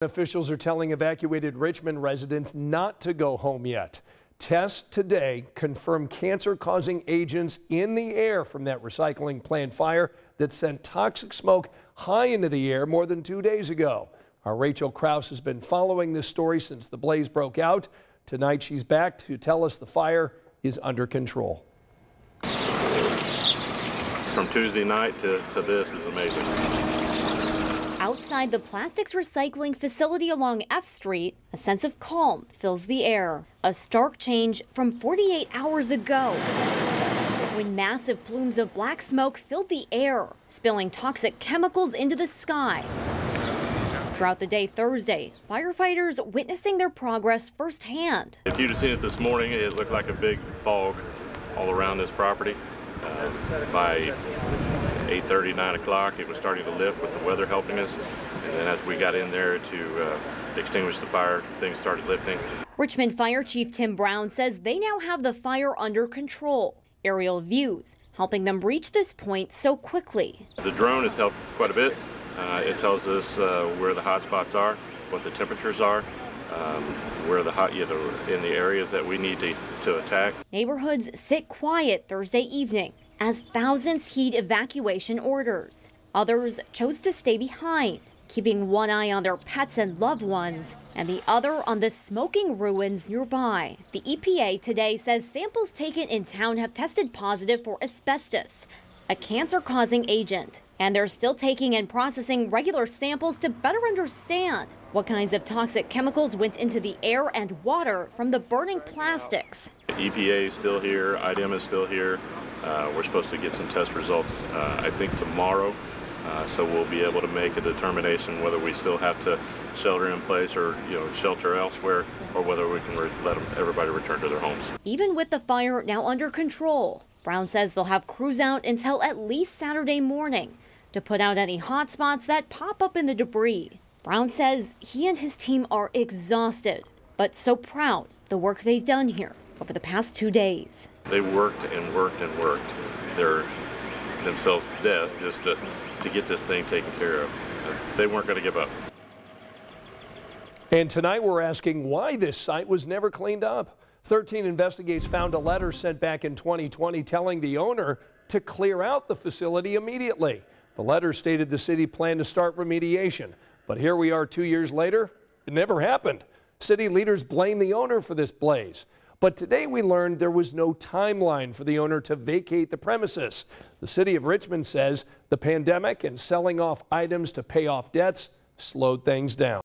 Officials are telling evacuated Richmond residents not to go home yet. Tests today confirm cancer-causing agents in the air from that recycling plant fire that sent toxic smoke high into the air more than 2 days ago. Our Rachel Krause has been following this story since the blaze broke out. Tonight she's back to tell us the fire is under control. From Tuesday night to this is amazing. Outside the plastics recycling facility along F Street, a sense of calm fills the air. A stark change from 48 hours ago, when massive plumes of black smoke filled the air, spilling toxic chemicals into the sky. Throughout the day Thursday, firefighters witnessing their progress firsthand. If you'd have seen it this morning, it looked like a big fog all around this property. By 8:30, 9 o'clock, it was starting to lift with the weather helping us. And then as we got in there to extinguish the fire, things started lifting. Richmond Fire Chief Tim Brown says they now have the fire under control. Aerial views helping them reach this point so quickly. The drone has helped quite a bit. It tells us where the hot spots are, what the temperatures are, where the hot, in the areas that we need to attack. Neighborhoods sit quiet Thursday evening as thousands heed evacuation orders. Others chose to stay behind, keeping one eye on their pets and loved ones and the other on the smoking ruins nearby. The EPA today says samples taken in town have tested positive for asbestos, a cancer-causing agent, and they're still taking and processing regular samples to better understand what kinds of toxic chemicals went into the air and water from the burning plastics. The EPA is still here, IDM is still here. We're supposed to get some test results, I think, tomorrow. So we'll be able to make a determination whether we still have to shelter in place or shelter elsewhere, or whether we can let everybody return to their homes. Even with the fire now under control, Brown says they'll have crews out until at least Saturday morning to put out any hot spots that pop up in the debris. Brown says he and his team are exhausted, but so proud of the work they've done here over the past 2 days. They worked and worked and worked themselves to death just to get this thing taken care of. They weren't going to give up. And tonight we're asking why this site was never cleaned up. 13 Investigates found a letter sent back in 2020 telling the owner to clear out the facility immediately. The letter stated the city planned to start remediation, but here we are 2 years later, it never happened. City leaders blame the owner for this blaze. But today we learned there was no timeline for the owner to vacate the premises. The city of Richmond says the pandemic and selling off items to pay off debts slowed things down.